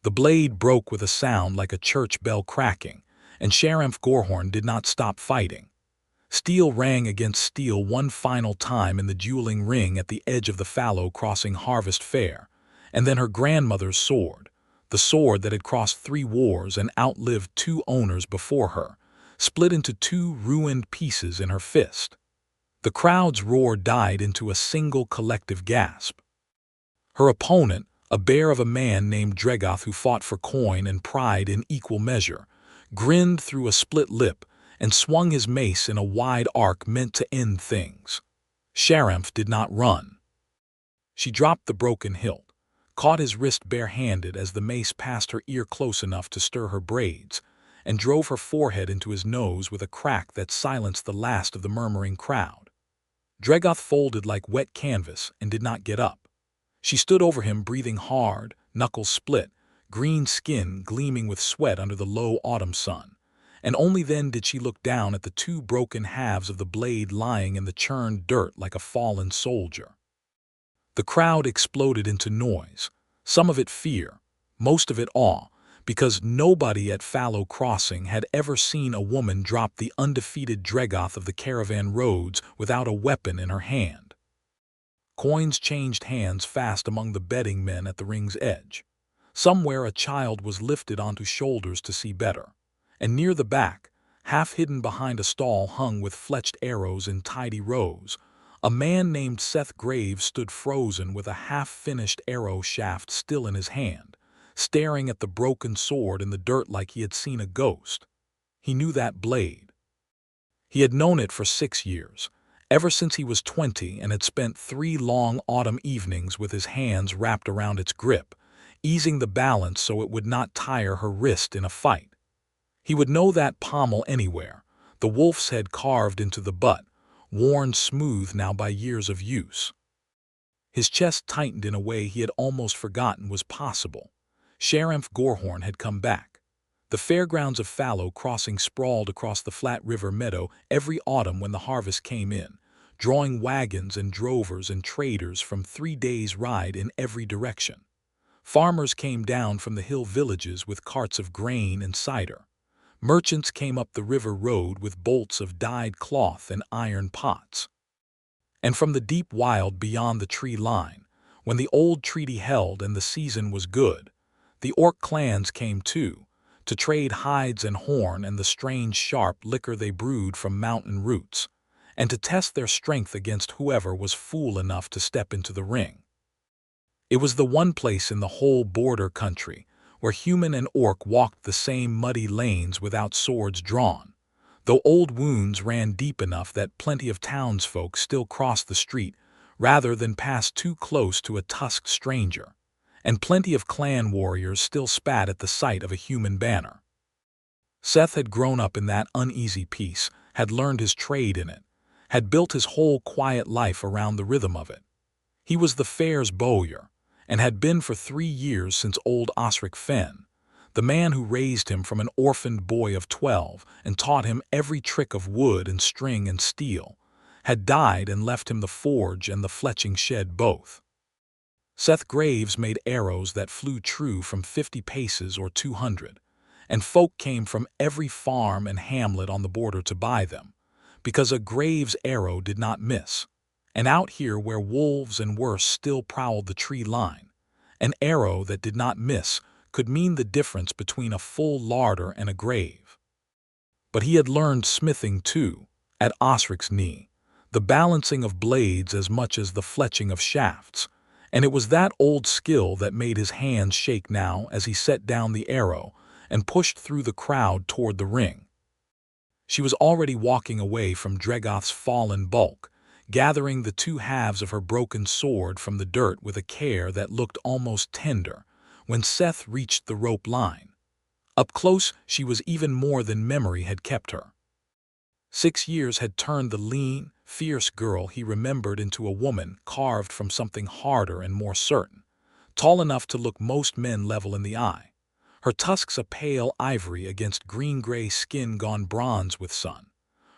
The blade broke with a sound like a church bell cracking, and Sheriff Gorhorn did not stop fighting. Steel rang against steel one final time in the dueling ring at the edge of the fallow crossing Harvest Fair, and then her grandmother's sword, the sword that had crossed 3 wars and outlived 2 owners before her, split into 2 ruined pieces in her fist. The crowd's roar died into a single collective gasp. Her opponent, a bear of a man named Dregoth who fought for coin and pride in equal measure, grinned through a split lip and swung his mace in a wide arc meant to end things. Sheriff did not run. She dropped the broken hilt, caught his wrist barehanded as the mace passed her ear close enough to stir her braids, and drove her forehead into his nose with a crack that silenced the last of the murmuring crowd. Dregoth folded like wet canvas and did not get up. She stood over him breathing hard, knuckles split, green skin gleaming with sweat under the low autumn sun, and only then did she look down at the 2 broken halves of the blade lying in the churned dirt like a fallen soldier. The crowd exploded into noise, some of it fear, most of it awe, because nobody at Fallow Crossing had ever seen a woman drop the undefeated Dregoth of the caravan roads without a weapon in her hand. Coins changed hands fast among the betting men at the ring's edge. Somewhere a child was lifted onto shoulders to see better, and near the back, half hidden behind a stall hung with fletched arrows in tidy rows, a man named Seth Graves stood frozen with a half-finished arrow shaft still in his hand, staring at the broken sword in the dirt like he had seen a ghost. He knew that blade. He had known it for 6 years, ever since he was 20, and had spent 3 long autumn evenings with his hands wrapped around its grip, easing the balance so it would not tire her wrist in a fight. He would know that pommel anywhere, the wolf's head carved into the butt, worn smooth now by years of use. His chest tightened in a way he had almost forgotten was possible. Sheriff Gorhorn had come back. The fairgrounds of Fallow Crossing sprawled across the flat river meadow every autumn when the harvest came in, drawing wagons and drovers and traders from 3 days' ride in every direction. Farmers came down from the hill villages with carts of grain and cider. Merchants came up the river road with bolts of dyed cloth and iron pots. And from the deep wild beyond the tree line, when the old treaty held and the season was good, the orc clans came too, to trade hides and horn and the strange sharp liquor they brewed from mountain roots, and to test their strength against whoever was fool enough to step into the ring. It was the one place in the whole border country where human and orc walked the same muddy lanes without swords drawn, though old wounds ran deep enough that plenty of townsfolk still crossed the street rather than pass too close to a tusked stranger, and plenty of clan warriors still spat at the sight of a human banner. Seth had grown up in that uneasy peace, had learned his trade in it, had built his whole quiet life around the rhythm of it. He was the fair's bowyer, and had been for 3 years since old Osric Fenn, the man who raised him from an orphaned boy of 12 and taught him every trick of wood and string and steel, had died and left him the forge and the fletching shed both. Seth Graves made arrows that flew true from 50 paces or 200, and folk came from every farm and hamlet on the border to buy them, because a Graves arrow did not miss. And out here where wolves and worse still prowled the tree line, an arrow that did not miss could mean the difference between a full larder and a grave. But he had learned smithing too, at Osric's knee, the balancing of blades as much as the fletching of shafts, and it was that old skill that made his hands shake now as he set down the arrow and pushed through the crowd toward the ring. She was already walking away from Dregoth's fallen bulk, gathering the 2 halves of her broken sword from the dirt with a care that looked almost tender, when Seth reached the rope line. Up close, she was even more than memory had kept her. 6 years had turned the lean, fierce girl he remembered into a woman carved from something harder and more certain, tall enough to look most men level in the eye, her tusks a pale ivory against green-gray skin gone bronze with sun,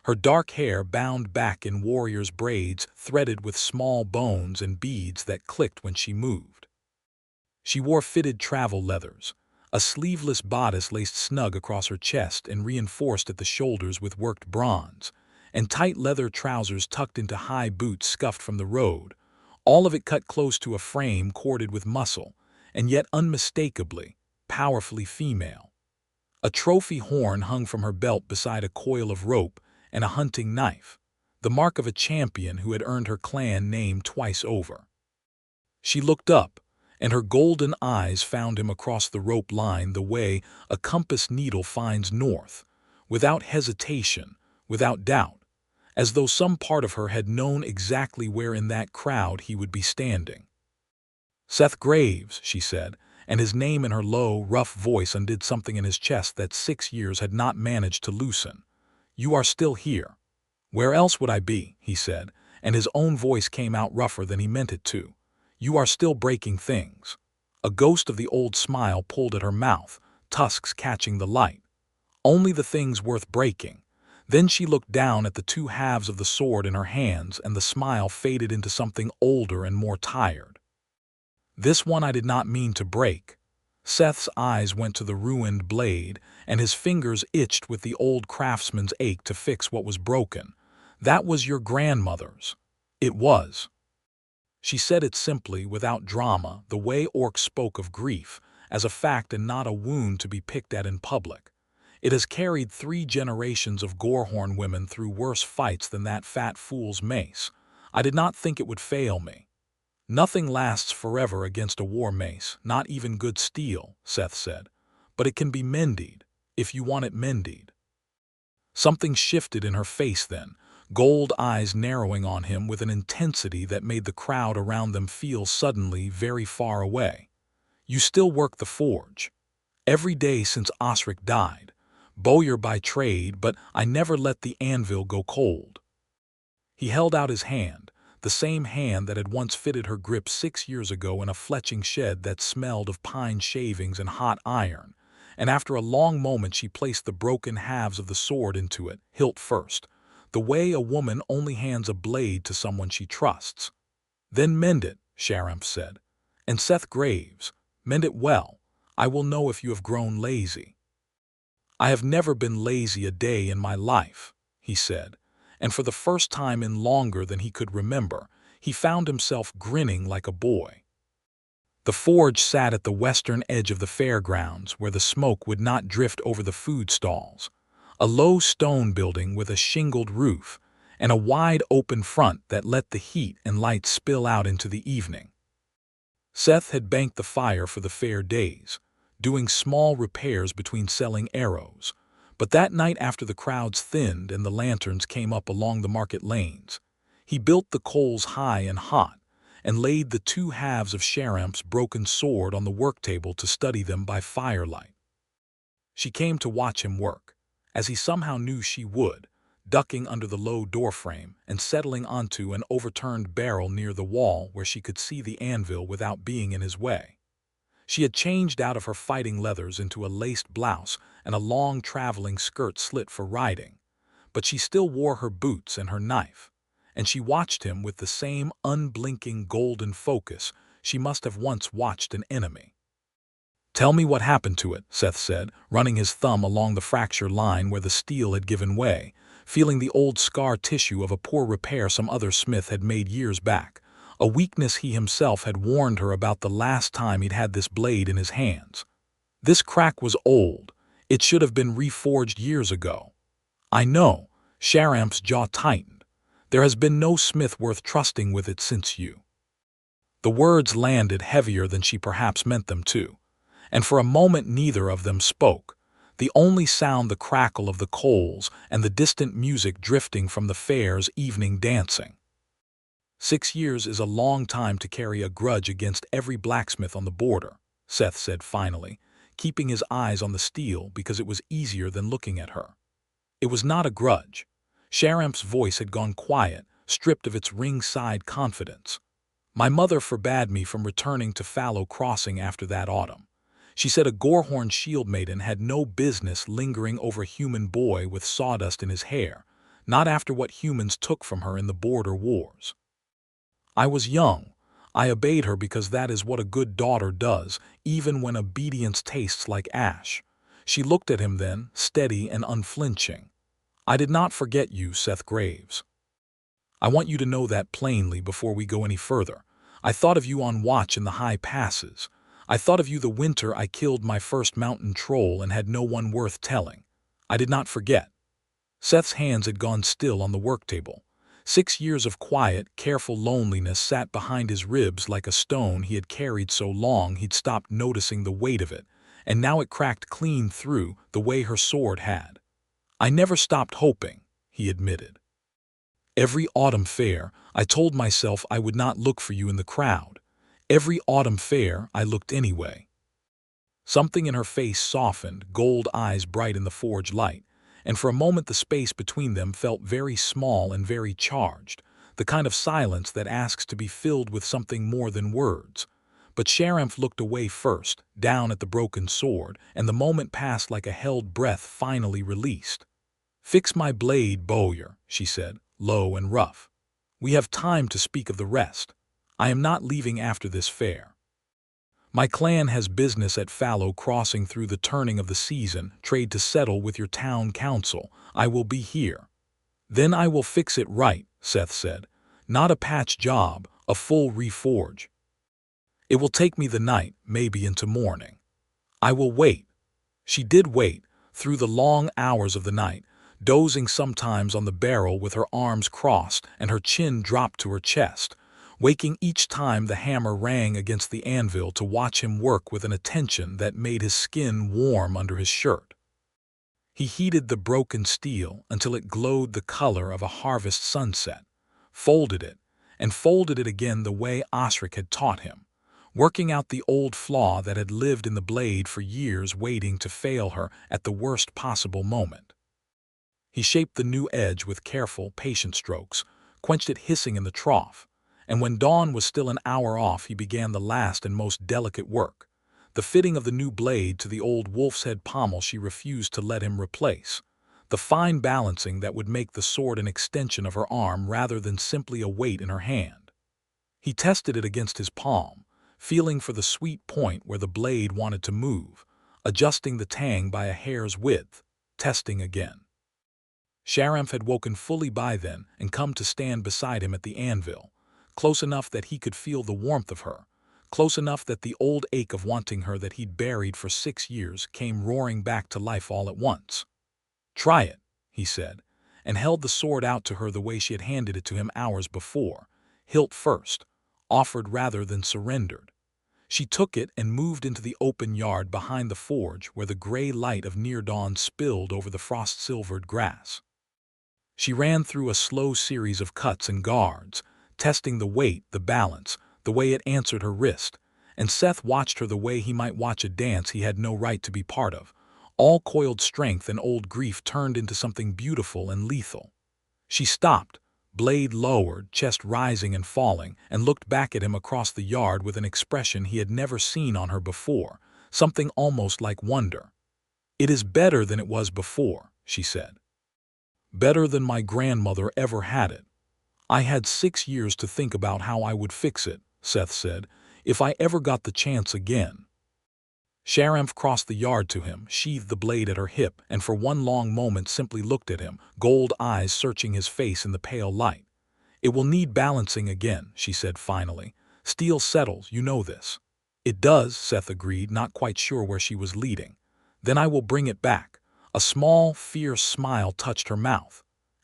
her dark hair bound back in warrior's braids threaded with small bones and beads that clicked when she moved. She wore fitted travel leathers, A sleeveless bodice laced snug across her chest and reinforced at the shoulders with worked bronze, and tight leather trousers tucked into high boots scuffed from the road, all of it cut close to a frame corded with muscle, and yet unmistakably, powerfully female. A trophy horn hung from her belt beside a coil of rope and a hunting knife, the mark of a champion who had earned her clan name twice over. She looked up, and her golden eyes found him across the rope line the way a compass needle finds north, without hesitation, without doubt, as though some part of her had known exactly where in that crowd he would be standing. "Seth Graves," she said, and his name in her low, rough voice undid something in his chest that 6 years had not managed to loosen. "You are still here." "Where else would I be?" he said, and his own voice came out rougher than he meant it to. "You are still breaking things." A ghost of the old smile pulled at her mouth, tusks catching the light. "Only the things worth breaking." Then she looked down at the two halves of the sword in her hands, and the smile faded into something older and more tired. "This one I did not mean to break." Seth's eyes went to the ruined blade, and his fingers itched with the old craftsman's ache to fix what was broken. "That was your grandmother's." "It was." She said it simply, without drama, the way orcs spoke of grief, as a fact and not a wound to be picked at in public. "It has carried 3 generations of Gorehorn women through worse fights than that fat fool's mace. I did not think it would fail me." "Nothing lasts forever against a war mace, not even good steel," Seth said. "But it can be mended, if you want it mended." Something shifted in her face then, gold eyes narrowing on him with an intensity that made the crowd around them feel suddenly very far away. "You still work the forge." "Every day since Osric died. Bowyer by trade, but I never let the anvil go cold." He held out his hand, the same hand that had once fitted her grip 6 years ago in a fletching shed that smelled of pine shavings and hot iron, and after a long moment she placed the broken halves of the sword into it, hilt first, the way a woman only hands a blade to someone she trusts. "Then mend it," Sharamph said. "And Seth Graves, mend it well. I will know if you have grown lazy." "I have never been lazy a day in my life," he said, and for the first time in longer than he could remember, he found himself grinning like a boy. The forge sat at the western edge of the fairgrounds, where the smoke would not drift over the food stalls, a low stone building with a shingled roof, and a wide open front that let the heat and light spill out into the evening. Seth had banked the fire for the fair days, doing small repairs between selling arrows, but that night after the crowds thinned and the lanterns came up along the market lanes, he built the coals high and hot, and laid the 2 halves of Sharamph's broken sword on the worktable to study them by firelight. She came to watch him work, as he somehow knew she would, ducking under the low doorframe and settling onto an overturned barrel near the wall where she could see the anvil without being in his way. She had changed out of her fighting leathers into a laced blouse and a long traveling skirt slit for riding, but she still wore her boots and her knife, and she watched him with the same unblinking golden focus she must have once watched an enemy. "Tell me what happened to it," Seth said, running his thumb along the fracture line where the steel had given way, feeling the old scar tissue of a poor repair some other smith had made years back, a weakness he himself had warned her about the last time he'd had this blade in his hands. "This crack was old. It should have been reforged years ago." "I know." Sharamph's jaw tightened. "There has been no smith worth trusting with it since you." The words landed heavier than she perhaps meant them to, and for a moment neither of them spoke, the only sound the crackle of the coals and the distant music drifting from the fair's evening dancing. 6 years is a long time to carry a grudge against every blacksmith on the border, Seth said finally, keeping his eyes on the steel because it was easier than looking at her. It was not a grudge. Sharamph's voice had gone quiet, stripped of its ringside confidence. "My mother forbade me from returning to Fallow Crossing after that autumn. She said a Gorehorn shield maiden had no business lingering over a human boy with sawdust in his hair, not after what humans took from her in the border wars. I was young. I obeyed her because that is what a good daughter does, even when obedience tastes like ash. She looked at him then, steady and unflinching. I did not forget you, Seth Graves. I want you to know that plainly before we go any further. I thought of you on watch in the high passes. I thought of you the winter I killed my first mountain troll and had no one worth telling. I did not forget. Seth's hands had gone still on the work table. 6 years of quiet, careful loneliness sat behind his ribs like a stone he had carried so long he'd stopped noticing the weight of it, and now it cracked clean through the way her sword had. I never stopped hoping, he admitted. Every autumn fair, I told myself I would not look for you in the crowd. Every autumn fair, I looked anyway. Something in her face softened, gold eyes bright in the forge light, and for a moment the space between them felt very small and very charged, the kind of silence that asks to be filled with something more than words. But Sharamph looked away first, down at the broken sword, and the moment passed like a held breath finally released. "Fix my blade, bowyer," she said, low and rough. "We have time to speak of the rest. I am not leaving after this fair. My clan has business at Fallow Crossing through the turning of the season, trade to settle with your town council. I will be here." "Then I will fix it right," Seth said. "Not a patch job, a full reforge. It will take me the night, maybe into morning. I will wait." She did wait, through the long hours of the night, dozing sometimes on the barrel with her arms crossed and her chin dropped to her chest, waking each time the hammer rang against the anvil to watch him work with an attention that made his skin warm under his shirt. He heated the broken steel until it glowed the color of a harvest sunset, folded it, and folded it again the way Osric had taught him, working out the old flaw that had lived in the blade for years waiting to fail her at the worst possible moment. He shaped the new edge with careful, patient strokes, quenched it hissing in the trough, and when dawn was still an hour off he began the last and most delicate work, the fitting of the new blade to the old wolf's head pommel she refused to let him replace, the fine balancing that would make the sword an extension of her arm rather than simply a weight in her hand. He tested it against his palm, feeling for the sweet point where the blade wanted to move, adjusting the tang by a hair's width, testing again. Sharamph had woken fully by then and come to stand beside him at the anvil, close enough that he could feel the warmth of her, close enough that the old ache of wanting her that he'd buried for 6 years came roaring back to life all at once. "Try it," he said, and held the sword out to her the way she had handed it to him hours before, hilt first, offered rather than surrendered. She took it and moved into the open yard behind the forge where the gray light of near dawn spilled over the frost-silvered grass. She ran through a slow series of cuts and guards, testing the weight, the balance, the way it answered her wrist, and Seth watched her the way he might watch a dance he had no right to be part of, all coiled strength and old grief turned into something beautiful and lethal. She stopped, blade lowered, chest rising and falling, and looked back at him across the yard with an expression he had never seen on her before, something almost like wonder. "It is better than it was before," she said. "Better than my grandmother ever had it. I had 6 years to think about how I would fix it," Seth said, "if I ever got the chance again." Sharamph crossed the yard to him, sheathed the blade at her hip, and for one long moment simply looked at him, gold eyes searching his face in the pale light. "It will need balancing again," she said finally. "Steel settles, you know this." "It does," Seth agreed, not quite sure where she was leading. "Then I will bring it back." A small, fierce smile touched her mouth.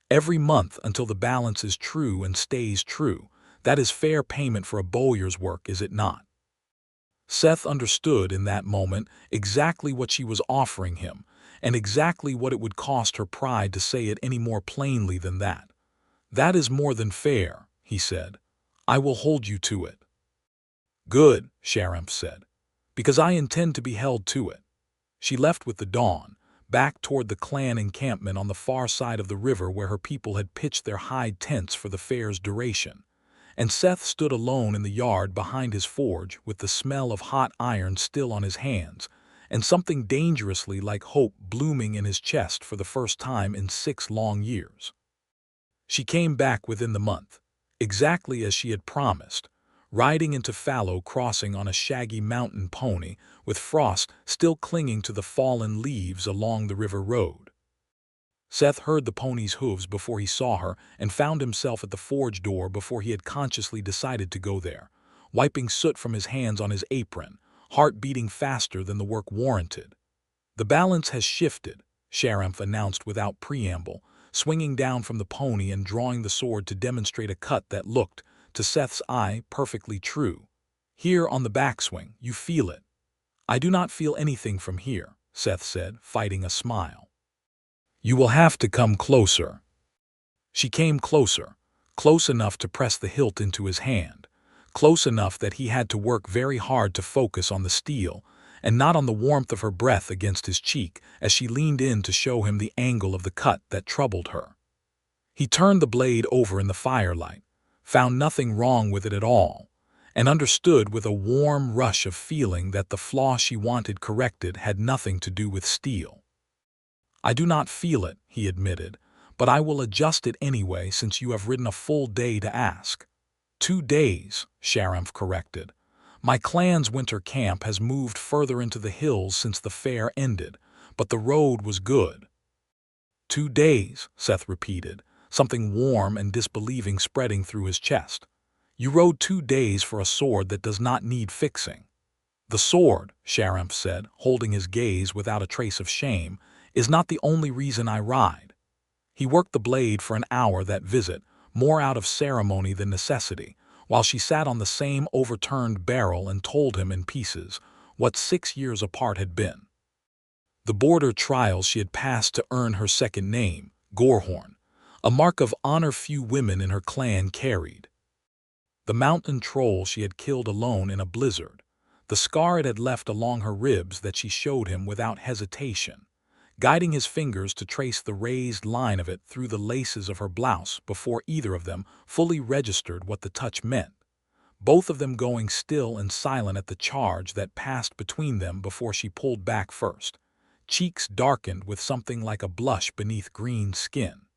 "Every month until the balance is true and stays true. That is fair payment for a bowyer's work, is it not?" Seth understood in that moment exactly what she was offering him, and exactly what it would cost her pride to say it any more plainly than that. "That is more than fair," he said. "I will hold you to it." "Good," Sharamph said, "because I intend to be held to it." She left with the dawn, back toward the clan encampment on the far side of the river where her people had pitched their hide tents for the fair's duration, and Seth stood alone in the yard behind his forge with the smell of hot iron still on his hands, and something dangerously like hope blooming in his chest for the first time in 6 long years. She came back within the month, exactly as she had promised, riding into fallow crossing on a shaggy mountain pony, with frost still clinging to the fallen leaves along the river road. Seth heard the pony's hooves before he saw her and found himself at the forge door before he had consciously decided to go there, wiping soot from his hands on his apron, heart beating faster than the work warranted. "The balance has shifted," Sheriff announced without preamble, swinging down from the pony and drawing the sword to demonstrate a cut that looked, to Seth's eye, perfectly true. "Here on the backswing, you feel it." "I do not feel anything from here," Seth said, fighting a smile. "You will have to come closer." She came closer, close enough to press the hilt into his hand, close enough that he had to work very hard to focus on the steel, and not on the warmth of her breath against his cheek as she leaned in to show him the angle of the cut that troubled her. He turned the blade over in the firelight, found nothing wrong with it at all, and understood with a warm rush of feeling that the flaw she wanted corrected had nothing to do with steel. "I do not feel it," he admitted, "but I will adjust it anyway since you have ridden a full day to ask." 2 days, Sheriff corrected. "My clan's winter camp has moved further into the hills since the fair ended, but the road was good." 2 days, Seth repeated, something warm and disbelieving spreading through his chest. "You rode 2 days for a sword that does not need fixing." "The sword," Sheriff said, holding his gaze without a trace of shame, "is not the only reason I ride." He worked the blade for an hour that visit, more out of ceremony than necessity, while she sat on the same overturned barrel and told him in pieces what 6 years apart had been. The border trials she had passed to earn her second name, Gorehorn, a mark of honor few women in her clan carried. The mountain troll she had killed alone in a blizzard, the scar it had left along her ribs that she showed him without hesitation, guiding his fingers to trace the raised line of it through the laces of her blouse before either of them fully registered what the touch meant, both of them going still and silent at the charge that passed between them before she pulled back first, cheeks darkened with something like a blush beneath green skin.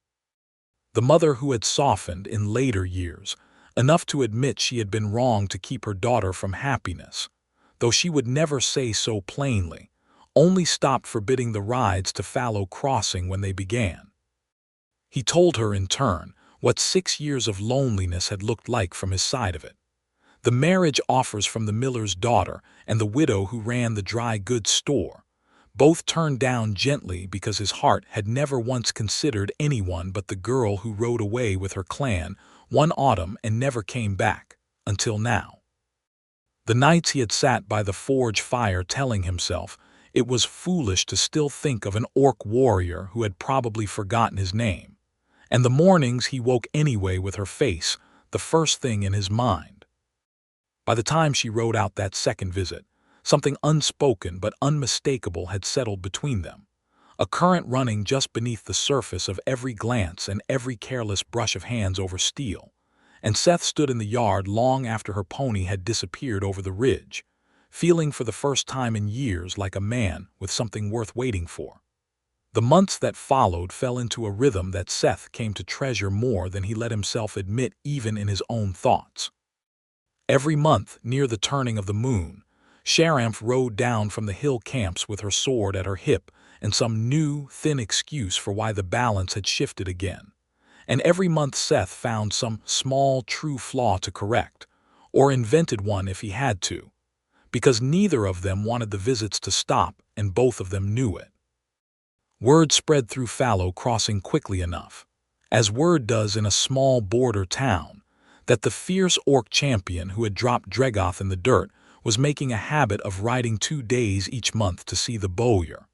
The mother who had softened in later years, enough to admit she had been wrong to keep her daughter from happiness, though she would never say so plainly, only stopped forbidding the rides to fallow crossing when they began. He told her in turn what 6 years of loneliness had looked like from his side of it. The marriage offers from the miller's daughter and the widow who ran the dry goods store, both turned down gently because his heart had never once considered anyone but the girl who rode away with her clan one autumn and never came back, until now. The nights he had sat by the forge fire telling himself it was foolish to still think of an orc warrior who had probably forgotten his name, and the mornings he woke anyway with her face, the first thing in his mind. By the time she rode out that second visit, something unspoken but unmistakable had settled between them, a current running just beneath the surface of every glance and every careless brush of hands over steel, and Seth stood in the yard long after her pony had disappeared over the ridge, feeling for the first time in years like a man with something worth waiting for. The months that followed fell into a rhythm that Seth came to treasure more than he let himself admit even in his own thoughts. Every month, near the turning of the moon, Sheriff rode down from the hill camps with her sword at her hip and some new, thin excuse for why the balance had shifted again. And every month Seth found some small, true flaw to correct, or invented one if he had to, because neither of them wanted the visits to stop and both of them knew it. Word spread through fallow crossing quickly enough, as word does in a small border town, that the fierce orc champion who had dropped Dregoth in the dirt was making a habit of riding 2 days each month to see the bowyer.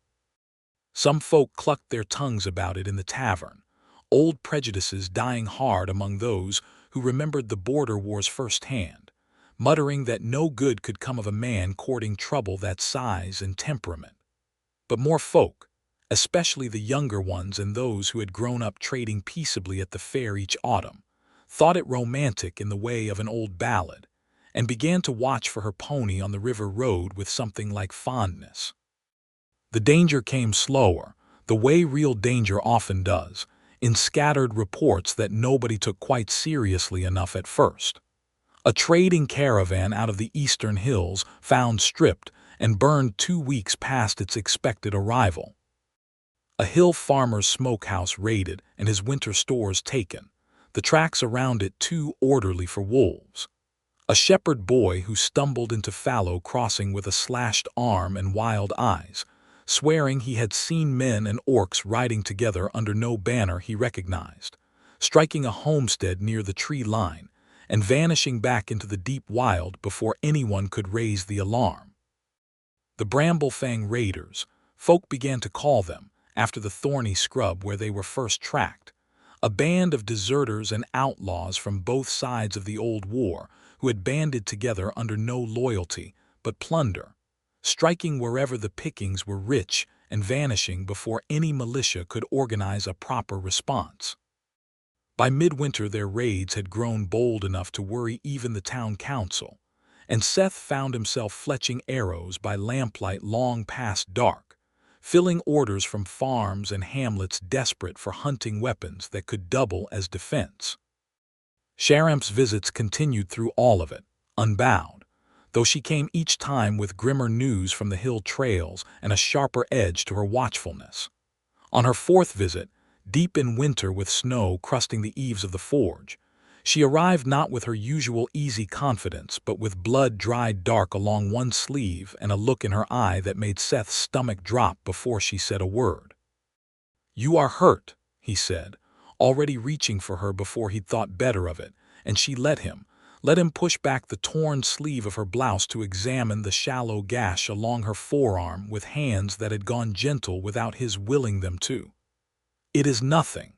Some folk clucked their tongues about it in the tavern, old prejudices dying hard among those who remembered the border wars firsthand, muttering that no good could come of a man courting trouble that size and temperament. But more folk, especially the younger ones and those who had grown up trading peaceably at the fair each autumn, thought it romantic in the way of an old ballad, and began to watch for her pony on the river road with something like fondness. The danger came slower, the way real danger often does, in scattered reports that nobody took quite seriously enough at first. A trading caravan out of the eastern hills found stripped and burned 2 weeks past its expected arrival. A hill farmer's smokehouse raided and his winter stores taken, the tracks around it too orderly for wolves. A shepherd boy who stumbled into fallow crossing with a slashed arm and wild eyes, swearing he had seen men and orcs riding together under no banner he recognized, striking a homestead near the tree line, and vanishing back into the deep wild before anyone could raise the alarm. The Bramblefang Raiders, folk began to call them, after the thorny scrub where they were first tracked, a band of deserters and outlaws from both sides of the old war who had banded together under no loyalty but plunder, striking wherever the pickings were rich and vanishing before any militia could organize a proper response. By midwinter their raids had grown bold enough to worry even the town council, and Seth found himself fletching arrows by lamplight long past dark, filling orders from farms and hamlets desperate for hunting weapons that could double as defense. Sharamp's visits continued through all of it, unbowed, though she came each time with grimmer news from the hill trails and a sharper edge to her watchfulness. On her fourth visit, deep in winter with snow crusting the eaves of the forge, she arrived not with her usual easy confidence but with blood dried dark along one sleeve and a look in her eye that made Seth's stomach drop before she said a word. "You are hurt," he said, already reaching for her before he'd thought better of it, and she let him push back the torn sleeve of her blouse to examine the shallow gash along her forearm with hands that had gone gentle without his willing them to. "It is nothing."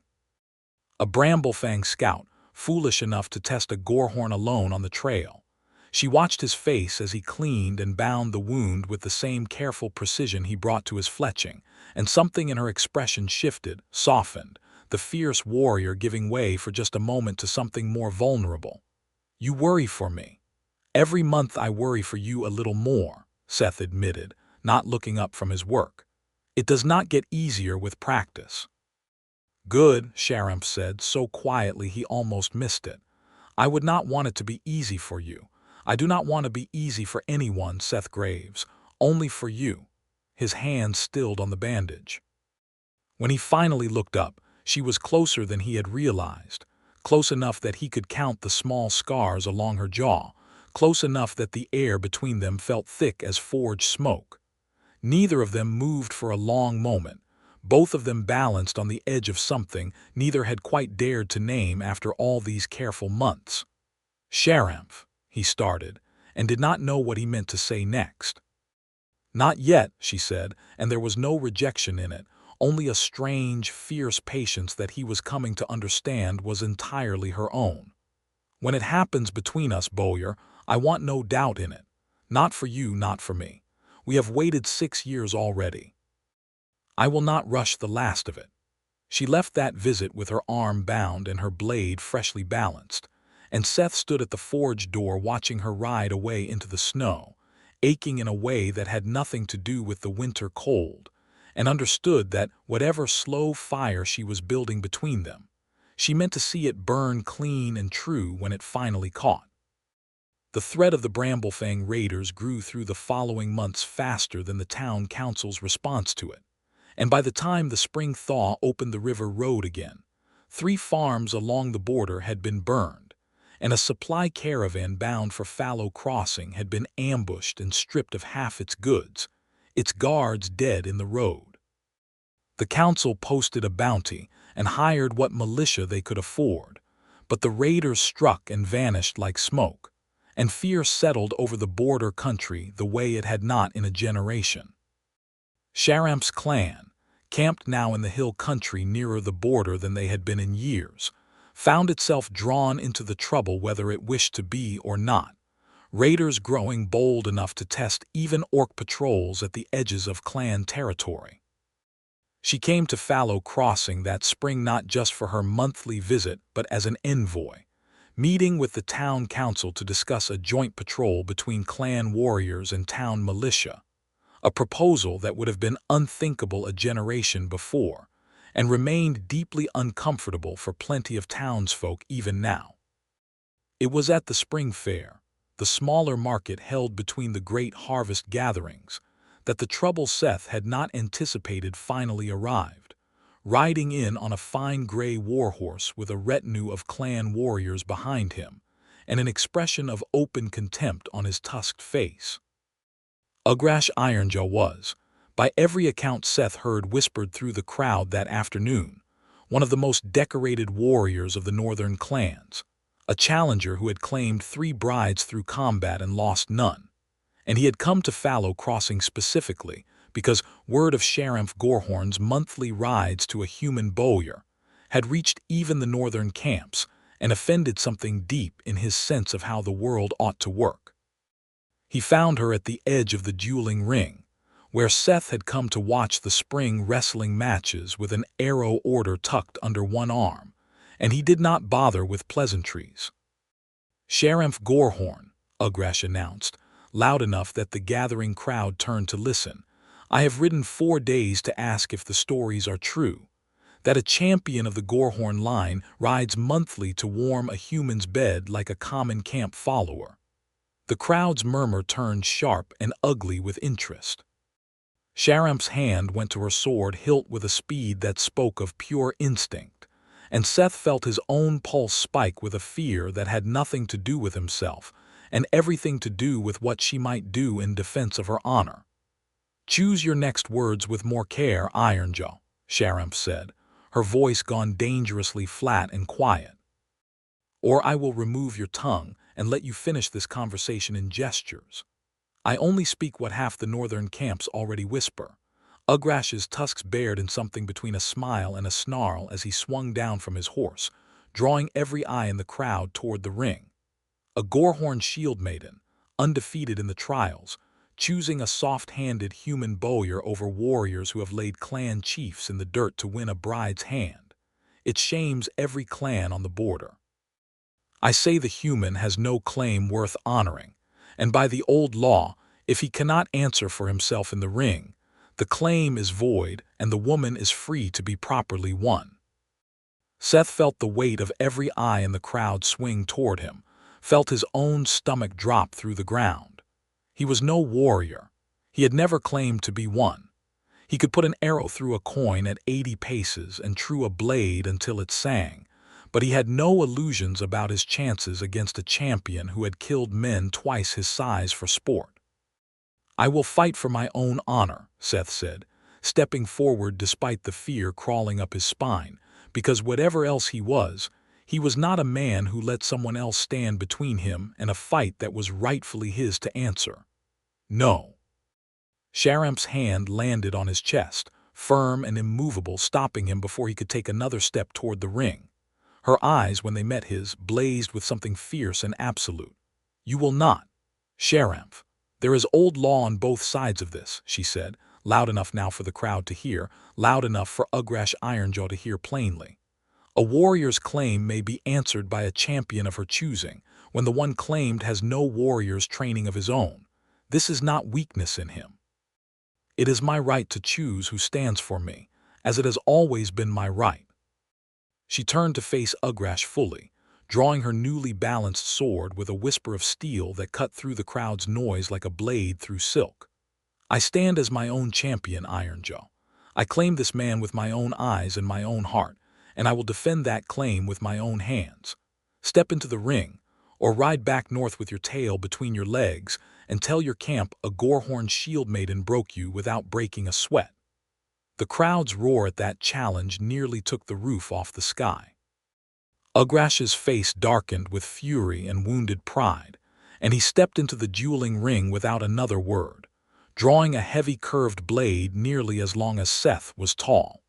A Bramblefang scout, foolish enough to test a Gorehorn alone on the trail. She watched his face as he cleaned and bound the wound with the same careful precision he brought to his fletching, and something in her expression shifted, softened, the fierce warrior giving way for just a moment to something more vulnerable. "You worry for me. Every month I worry for you a little more," Seth admitted, not looking up from his work. "It does not get easier with practice." "Good," Sharamp said, so quietly he almost missed it. "I would not want it to be easy for you. I do not want to be easy for anyone, Seth Graves, only for you." His hand stilled on the bandage. When he finally looked up, she was closer than he had realized, close enough that he could count the small scars along her jaw, close enough that the air between them felt thick as forge smoke. Neither of them moved for a long moment, both of them balanced on the edge of something neither had quite dared to name after all these careful months. "Sharamp," he started, and did not know what he meant to say next. "Not yet," she said, and there was no rejection in it, only a strange, fierce patience that he was coming to understand was entirely her own. "When it happens between us, bowyer, I want no doubt in it. Not for you, not for me. We have waited 6 years already. I will not rush the last of it." She left that visit with her arm bound and her blade freshly balanced, and Seth stood at the forge door watching her ride away into the snow, aching in a way that had nothing to do with the winter cold, and understood that whatever slow fire she was building between them, she meant to see it burn clean and true when it finally caught. The threat of the Bramblefang Raiders grew through the following months faster than the town council's response to it, and by the time the spring thaw opened the river road again, 3 farms along the border had been burned, and a supply caravan bound for Fallow Crossing had been ambushed and stripped of half its goods, its guards dead in the road. The council posted a bounty and hired what militia they could afford, but the raiders struck and vanished like smoke, and fear settled over the border country the way it had not in a generation. Sharamp's clan, camped now in the hill country nearer the border than they had been in years, found itself drawn into the trouble whether it wished to be or not, raiders growing bold enough to test even orc patrols at the edges of clan territory. She came to Fallow Crossing that spring not just for her monthly visit but as an envoy, meeting with the town council to discuss a joint patrol between clan warriors and town militia, a proposal that would have been unthinkable a generation before, and remained deeply uncomfortable for plenty of townsfolk even now. It was at the spring fair, the smaller market held between the great harvest gatherings, that the trouble Seth had not anticipated finally arrived, riding in on a fine gray warhorse with a retinue of clan warriors behind him, and an expression of open contempt on his tusked face. Ugrash Ironjaw was, by every account Seth heard whispered through the crowd that afternoon, one of the most decorated warriors of the northern clans, a challenger who had claimed 3 brides through combat and lost none. And he had come to Fallow Crossing specifically because word of Sheriff Gorhorn's monthly rides to a human bowyer had reached even the northern camps and offended something deep in his sense of how the world ought to work. He found her at the edge of the dueling ring, where Seth had come to watch the spring wrestling matches with an arrow order tucked under one arm, and he did not bother with pleasantries. "Sheriff Gorhorn," Ugrash announced, loud enough that the gathering crowd turned to listen, "I have ridden 4 days to ask if the stories are true, that a champion of the Gorhorn line rides monthly to warm a human's bed like a common camp follower." The crowd's murmur turned sharp and ugly with interest. Sheriff's hand went to her sword hilt with a speed that spoke of pure instinct, and Seth felt his own pulse spike with a fear that had nothing to do with himself and everything to do with what she might do in defense of her honor. "Choose your next words with more care, Ironjaw," Sheriff said, her voice gone dangerously flat and quiet. "Or I will remove your tongue and let you finish this conversation in gestures. I only speak what half the northern camps already whisper." Ugrash's tusks bared in something between a smile and a snarl as he swung down from his horse, drawing every eye in the crowd toward the ring. A Gorhorn shield maiden, undefeated in the trials, choosing a soft-handed human bowyer over warriors who have laid clan chiefs in the dirt to win a bride's hand. It shames every clan on the border. I say the human has no claim worth honoring, and by the old law, if he cannot answer for himself in the ring, the claim is void and the woman is free to be properly won. Seth felt the weight of every eye in the crowd swing toward him, felt his own stomach drop through the ground. He was no warrior. He had never claimed to be one. He could put an arrow through a coin at 80 paces and true a blade until it sang, but he had no illusions about his chances against a champion who had killed men twice his size for sport. "I will fight for my own honor," Seth said, stepping forward despite the fear crawling up his spine, because whatever else he was not a man who let someone else stand between him and a fight that was rightfully his to answer. "No." Sheriff's hand landed on his chest, firm and immovable, stopping him before he could take another step toward the ring. Her eyes, when they met his, blazed with something fierce and absolute. "You will not, Sheriff. There is old law on both sides of this," she said, loud enough now for the crowd to hear, loud enough for Ugrash Ironjaw to hear plainly. "A warrior's claim may be answered by a champion of her choosing, when the one claimed has no warrior's training of his own. This is not weakness in him. It is my right to choose who stands for me, as it has always been my right." She turned to face Ugrash fully, drawing her newly balanced sword with a whisper of steel that cut through the crowd's noise like a blade through silk. "I stand as my own champion, Ironjaw. I claim this man with my own eyes and my own heart, and I will defend that claim with my own hands. Step into the ring, or ride back north with your tail between your legs and tell your camp a Gorhorn shield maiden broke you without breaking a sweat." The crowd's roar at that challenge nearly took the roof off the sky. Ugrash's face darkened with fury and wounded pride, and he stepped into the dueling ring without another word, drawing a heavy curved blade nearly as long as Seth was tall.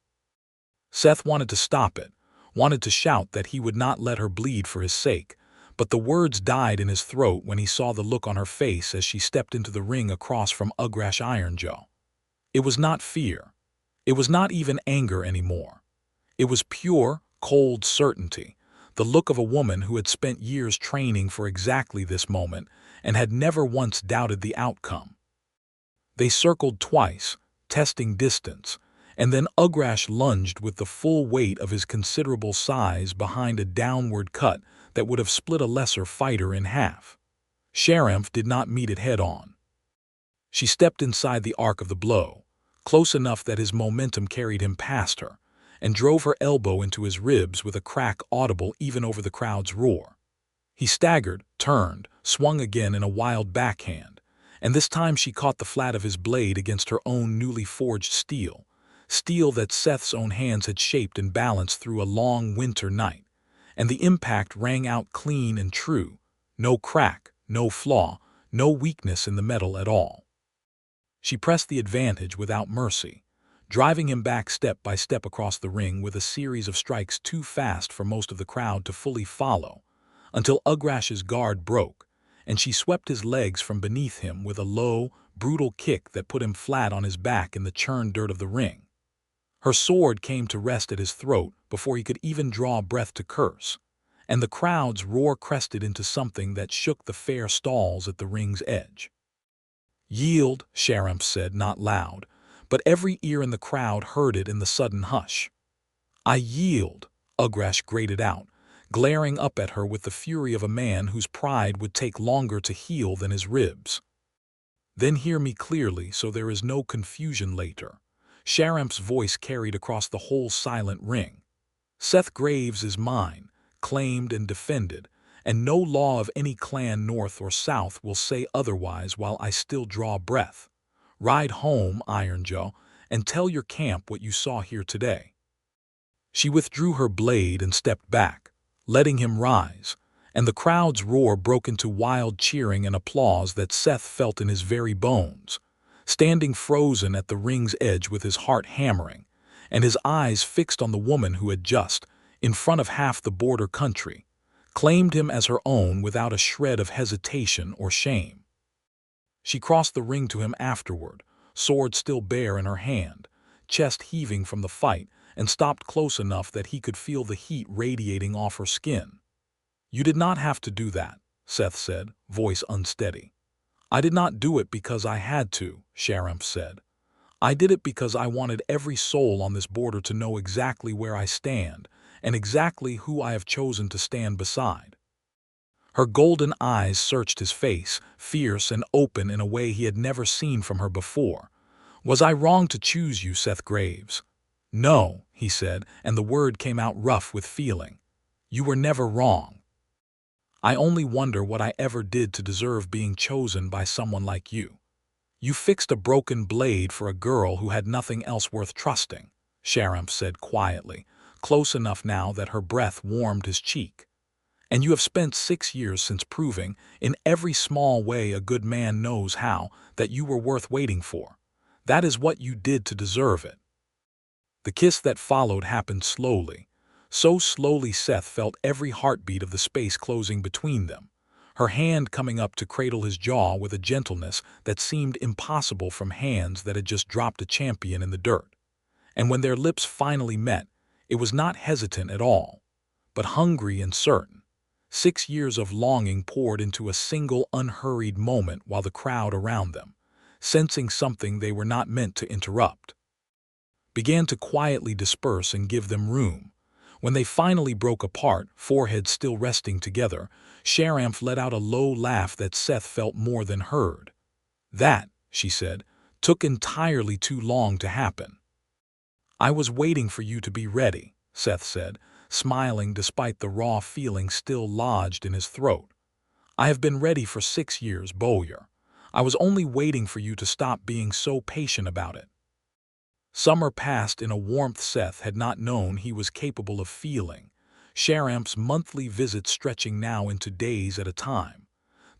Seth wanted to stop it, wanted to shout that he would not let her bleed for his sake, but the words died in his throat when he saw the look on her face as she stepped into the ring across from Ugrash Ironjaw. It was not fear. It was not even anger anymore. It was pure, cold certainty, the look of a woman who had spent years training for exactly this moment and had never once doubted the outcome. They circled twice, testing distance, and then Ugrash lunged with the full weight of his considerable size behind a downward cut that would have split a lesser fighter in half. Sheriff did not meet it head-on. She stepped inside the arc of the blow, close enough that his momentum carried him past her, and drove her elbow into his ribs with a crack audible even over the crowd's roar. He staggered, turned, swung again in a wild backhand, and this time she caught the flat of his blade against her own newly forged steel, steel that Seth's own hands had shaped and balanced through a long winter night, and the impact rang out clean and true, no crack, no flaw, no weakness in the metal at all. She pressed the advantage without mercy, driving him back step by step across the ring with a series of strikes too fast for most of the crowd to fully follow, until Ugrash's guard broke, and she swept his legs from beneath him with a low, brutal kick that put him flat on his back in the churned dirt of the ring. Her sword came to rest at his throat before he could even draw breath to curse, and the crowd's roar crested into something that shook the fair stalls at the ring's edge. "Yield," Sheriff said, not loud, but every ear in the crowd heard it in the sudden hush. "I yield," Ugrash grated out, glaring up at her with the fury of a man whose pride would take longer to heal than his ribs. "Then hear me clearly so there is no confusion later," Sheriff's voice carried across the whole silent ring. "Seth Graves is mine, claimed and defended, and no law of any clan north or south will say otherwise while I still draw breath. Ride home, Ironjaw, and tell your camp what you saw here today." She withdrew her blade and stepped back, letting him rise, and the crowd's roar broke into wild cheering and applause that Seth felt in his very bones, standing frozen at the ring's edge with his heart hammering, and his eyes fixed on the woman who had just, in front of half the border country, claimed him as her own without a shred of hesitation or shame. She crossed the ring to him afterward, sword still bare in her hand, chest heaving from the fight, and stopped close enough that he could feel the heat radiating off her skin. "You did not have to do that," Seth said, voice unsteady. "I did not do it because I had to," Sheriff said. "I did it because I wanted every soul on this border to know exactly where I stand and exactly who I have chosen to stand beside." Her golden eyes searched his face, fierce and open in a way he had never seen from her before. "Was I wrong to choose you, Seth Graves?" "No," he said, and the word came out rough with feeling. "You were never wrong. I only wonder what I ever did to deserve being chosen by someone like you." "You fixed a broken blade for a girl who had nothing else worth trusting," Sheriff said quietly, close enough now that her breath warmed his cheek. "And you have spent 6 years since proving, in every small way a good man knows how, that you were worth waiting for. That is what you did to deserve it." The kiss that followed happened slowly, so slowly Seth felt every heartbeat of the space closing between them, her hand coming up to cradle his jaw with a gentleness that seemed impossible from hands that had just dropped a champion in the dirt. And when their lips finally met, it was not hesitant at all, but hungry and certain. 6 years of longing poured into a single unhurried moment while the crowd around them, sensing something they were not meant to interrupt, began to quietly disperse and give them room. When they finally broke apart, foreheads still resting together, Sheriff let out a low laugh that Seth felt more than heard. "That," she said, "took entirely too long to happen." "I was waiting for you to be ready," Seth said, smiling despite the raw feeling still lodged in his throat. "I have been ready for 6 years, bowyer. I was only waiting for you to stop being so patient about it." Summer passed in a warmth Seth had not known he was capable of feeling, Sheriff's monthly visits stretching now into days at a time,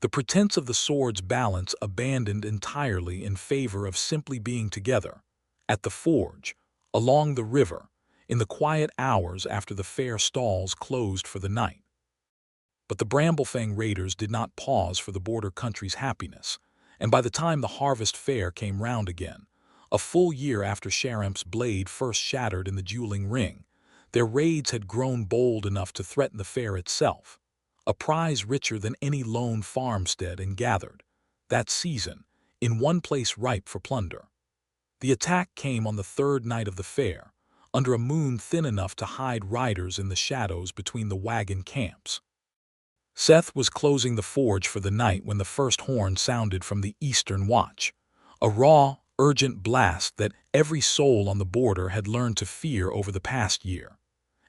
the pretense of the sword's balance abandoned entirely in favor of simply being together, at the forge, along the river, in the quiet hours after the fair stalls closed for the night. But the Bramblefang raiders did not pause for the border country's happiness, and by the time the harvest fair came round again, a full year after Sheriff's blade first shattered in the dueling ring, their raids had grown bold enough to threaten the fair itself, a prize richer than any lone farmstead and gathered, that season, in one place ripe for plunder. The attack came on the 3rd night of the fair, under a moon thin enough to hide riders in the shadows between the wagon camps. Seth was closing the forge for the night when the first horn sounded from the eastern watch, a raw, urgent blast that every soul on the border had learned to fear over the past year.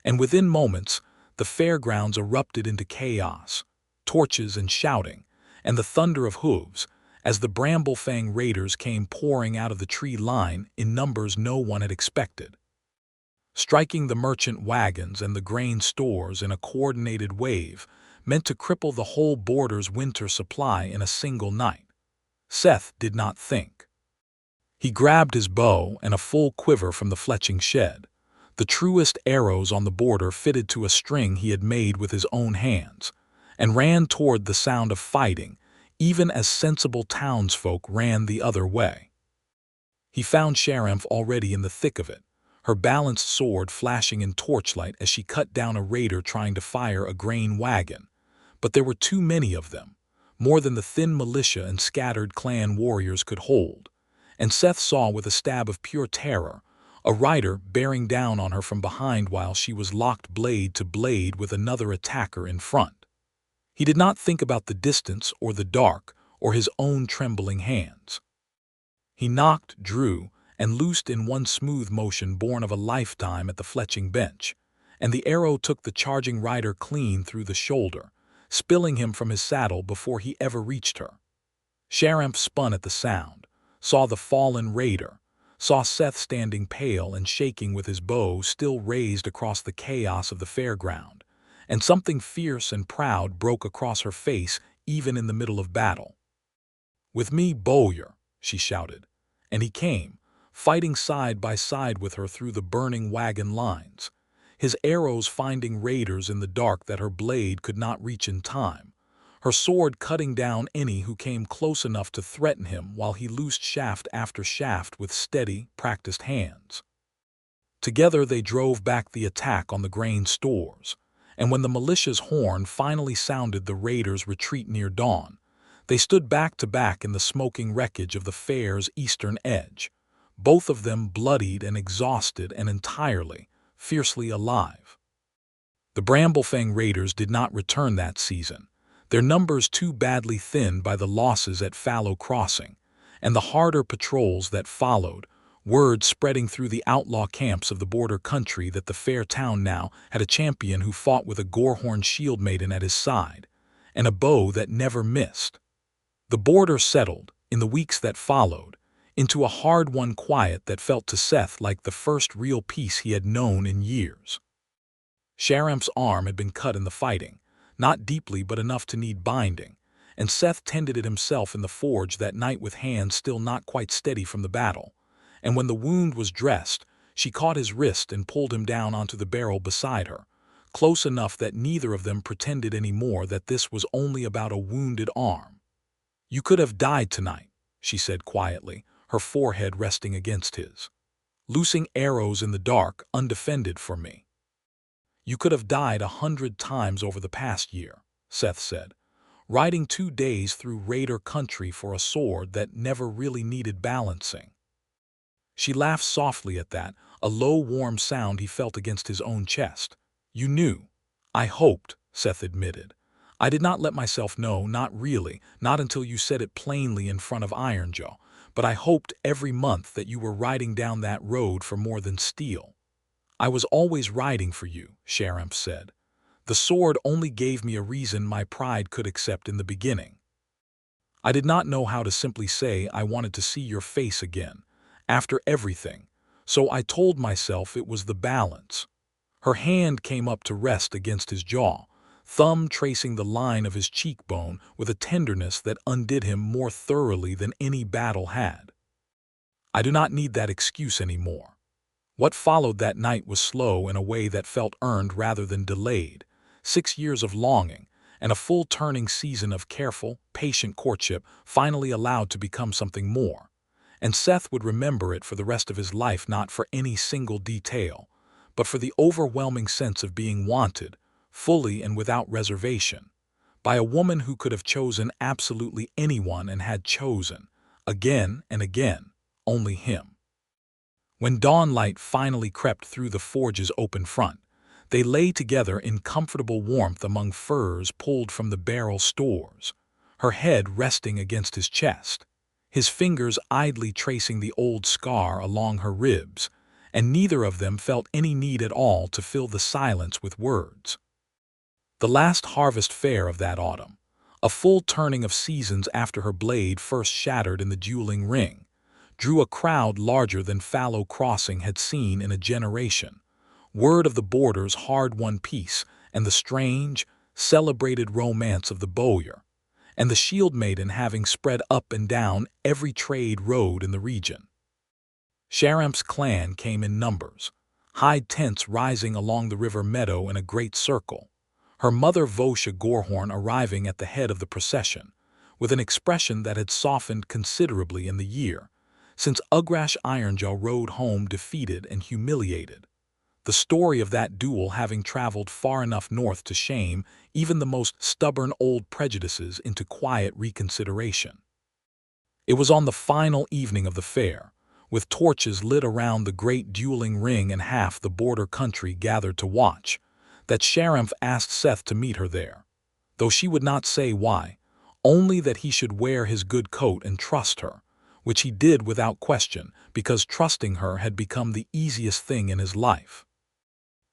And within moments, the fairgrounds erupted into chaos, torches and shouting, and the thunder of hooves, as the Bramblefang raiders came pouring out of the tree line in numbers no one had expected. Striking the merchant wagons and the grain stores in a coordinated wave meant to cripple the whole border's winter supply in a single night. Seth did not think. He grabbed his bow and a full quiver from the fletching shed, the truest arrows on the border fitted to a string he had made with his own hands, and ran toward the sound of fighting, even as sensible townsfolk ran the other way. He found Sherimph already in the thick of it, her balanced sword flashing in torchlight as she cut down a raider trying to fire a grain wagon. But there were too many of them, more than the thin militia and scattered clan warriors could hold, and Seth saw with a stab of pure terror a rider bearing down on her from behind while she was locked blade to blade with another attacker in front. He did not think about the distance or the dark or his own trembling hands. He knocked, drew, and loosed in one smooth motion born of a lifetime at the fletching bench, and the arrow took the charging rider clean through the shoulder, spilling him from his saddle before he ever reached her. Sherimph spun at the sound, saw the fallen raider, saw Seth standing pale and shaking with his bow still raised across the chaos of the fairground, and something fierce and proud broke across her face even in the middle of battle. "With me, bowyer," she shouted, and he came, fighting side by side with her through the burning wagon lines, his arrows finding raiders in the dark that her blade could not reach in time, her sword cutting down any who came close enough to threaten him while he loosed shaft after shaft with steady, practiced hands. Together they drove back the attack on the grain stores, and when the militia's horn finally sounded the raiders' retreat near dawn, they stood back to back in the smoking wreckage of the fair's eastern edge, both of them bloodied and exhausted and entirely, fiercely alive. The Bramblefang raiders did not return that season, their numbers too badly thinned by the losses at Fallow Crossing, and the harder patrols that followed, word spreading through the outlaw camps of the border country that the fair town now had a champion who fought with a Gorehorn shield maiden at his side, and a bow that never missed. The border settled, in the weeks that followed, into a hard-won quiet that felt to Seth like the first real peace he had known in years. Sharamph's arm had been cut in the fighting, not deeply but enough to need binding, and Seth tended it himself in the forge that night with hands still not quite steady from the battle, and when the wound was dressed, she caught his wrist and pulled him down onto the barrel beside her, close enough that neither of them pretended any more that this was only about a wounded arm. "You could have died tonight," she said quietly, her forehead resting against his. "Loosing arrows in the dark, undefended for me." "You could have died 100 times over the past year," Seth said, "riding 2 days through raider country for a sword that never really needed balancing." She laughed softly at that, a low, warm sound he felt against his own chest. "You knew." "I hoped," Seth admitted. "I did not let myself know, not really, not until you said it plainly in front of Ironjaw, but I hoped every month that you were riding down that road for more than steel." "I was always riding for you," Sherimph said. "The sword only gave me a reason my pride could accept in the beginning. I did not know how to simply say I wanted to see your face again, after everything, so I told myself it was the balance." Her hand came up to rest against his jaw, thumb tracing the line of his cheekbone with a tenderness that undid him more thoroughly than any battle had. "I do not need that excuse anymore." What followed that night was slow in a way that felt earned rather than delayed. 6 years of longing, and a full turning season of careful, patient courtship finally allowed to become something more. And Seth would remember it for the rest of his life, not for any single detail, but for the overwhelming sense of being wanted, fully and without reservation, by a woman who could have chosen absolutely anyone and had chosen, again and again, only him. When dawnlight finally crept through the forge's open front, They lay together in comfortable warmth among furs pulled from the barrel stores, her head resting against his chest, his fingers idly tracing the old scar along her ribs, and neither of them felt any need at all to fill the silence with words. The last harvest fair of that autumn, a full turning of seasons after her blade first shattered in the dueling ring, drew a crowd larger than Fallow Crossing had seen in a generation. Word of the border's hard-won peace and the strange, celebrated romance of the bowyer, and the shield maiden having spread up and down every trade road in the region. Sharamp's clan came in numbers, hide tents rising along the river meadow in a great circle, her mother Vosha Gorhorn arriving at the head of the procession, with an expression that had softened considerably in the year, since Ugrash Ironjaw rode home defeated and humiliated, the story of that duel having traveled far enough north to shame even the most stubborn old prejudices into quiet reconsideration. It was on the final evening of the fair, with torches lit around the great dueling ring and half the border country gathered to watch, that Sharamph asked Seth to meet her there, though she would not say why, only that he should wear his good coat and trust her, which he did without question because trusting her had become the easiest thing in his life.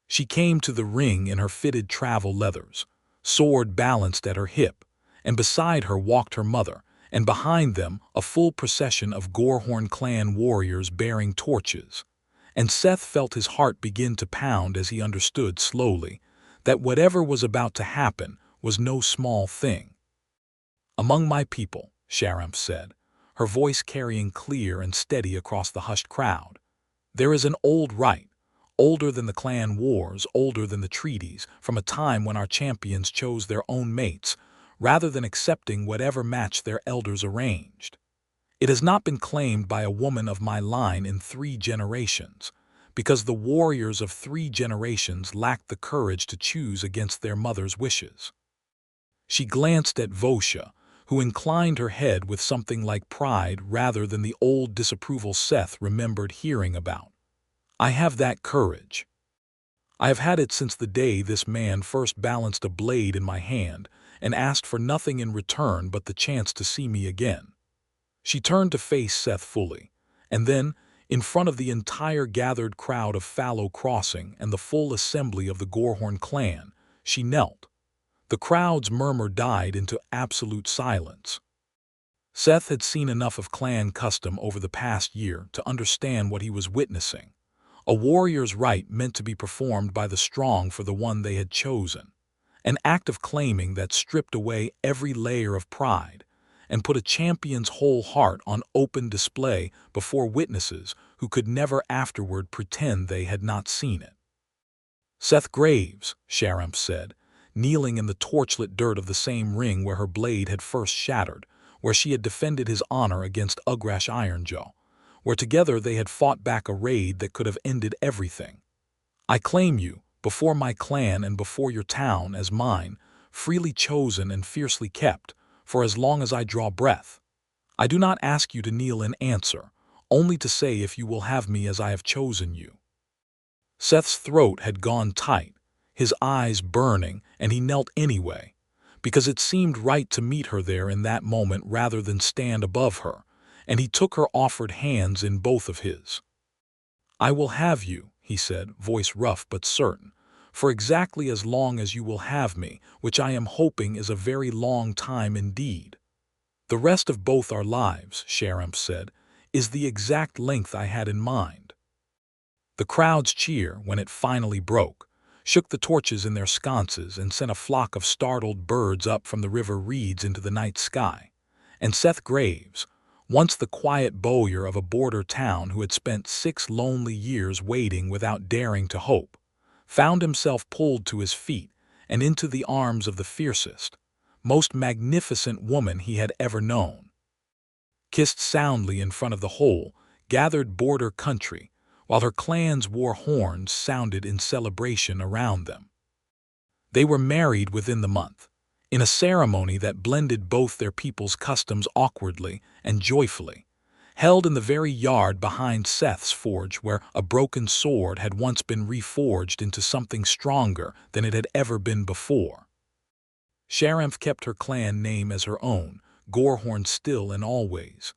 She came to the ring in her fitted travel leathers, sword balanced at her hip, and beside her walked her mother, and behind them a full procession of Gorhorn clan warriors bearing torches. And Seth felt his heart begin to pound as he understood slowly that whatever was about to happen was no small thing. "Among my people," Sharamph said, her voice carrying clear and steady across the hushed crowd, "there is an old rite, older than the clan wars, older than the treaties, from a time when our champions chose their own mates, rather than accepting whatever match their elders arranged. It has not been claimed by a woman of my line in 3 generations, because the warriors of 3 generations lacked the courage to choose against their mother's wishes." She glanced at Vosha, who inclined her head with something like pride rather than the old disapproval Seth remembered hearing about. "I have that courage. I have had it since the day this man first balanced a blade in my hand and asked for nothing in return but the chance to see me again." She turned to face Seth fully, and then, in front of the entire gathered crowd of Fallow Crossing and the full assembly of the Gorhorn clan, she knelt. The crowd's murmur died into absolute silence. Seth had seen enough of clan custom over the past year to understand what he was witnessing. A warrior's rite meant to be performed by the strong for the one they had chosen. An act of claiming that stripped away every layer of pride and put a champion's whole heart on open display before witnesses who could never afterward pretend they had not seen it. "Seth Graves," Sharamph said, kneeling in the torchlit dirt of the same ring where her blade had first shattered, where she had defended his honor against Ugrash Ironjaw, where together they had fought back a raid that could have ended everything. "I claim you, before my clan and before your town, as mine, freely chosen and fiercely kept, for as long as I draw breath. I do not ask you to kneel in answer, only to say if you will have me as I have chosen you." Seth's throat had gone tight, his eyes burning, and he knelt anyway, because it seemed right to meet her there in that moment rather than stand above her, and he took her offered hands in both of his. "I will have you," he said, voice rough but certain, "for exactly as long as you will have me, which I am hoping is a very long time indeed. The rest of both our lives," Sharamph said, "is the exact length I had in mind." The crowd's cheer, when it finally broke, shook the torches in their sconces and sent a flock of startled birds up from the river reeds into the night sky, and Seth Graves, once the quiet bowyer of a border town who had spent 6 lonely years waiting without daring to hope, found himself pulled to his feet and into the arms of the fiercest, most magnificent woman he had ever known. Kissed soundly in front of the whole, gathered border country, while her clan's war horns sounded in celebration around them. They were married within the month, in a ceremony that blended both their people's customs awkwardly and joyfully, held in the very yard behind Seth's forge where a broken sword had once been reforged into something stronger than it had ever been before. Sherimph kept her clan name as her own, Gorehorn still and always,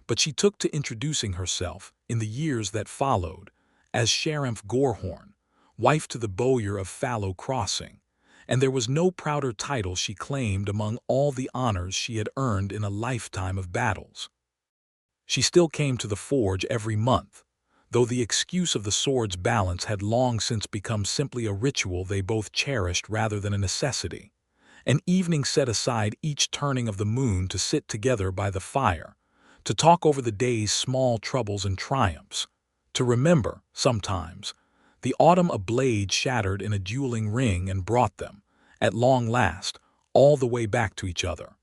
but she took to introducing herself, in the years that followed, as Sherimph Gorehorn, wife to the bowyer of Fallow Crossing, and there was no prouder title she claimed among all the honors she had earned in a lifetime of battles. She still came to the forge every month, though the excuse of the sword's balance had long since become simply a ritual they both cherished rather than a necessity. An evening set aside each turning of the moon to sit together by the fire, to talk over the day's small troubles and triumphs, to remember, sometimes, the autumn a blade shattered in a dueling ring and brought them, at long last, all the way back to each other.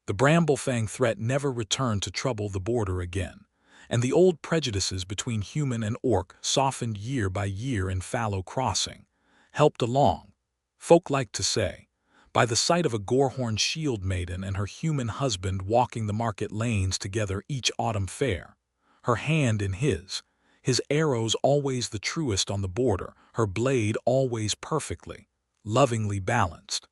The Bramblefang threat never returned to trouble the border again, and the old prejudices between human and orc softened year by year in Fallow Crossing, helped along, folk liked to say, by the sight of a Gorehorn shield maiden and her human husband walking the market lanes together each autumn fair, her hand in his arrows always the truest on the border, her blade always perfectly, lovingly balanced.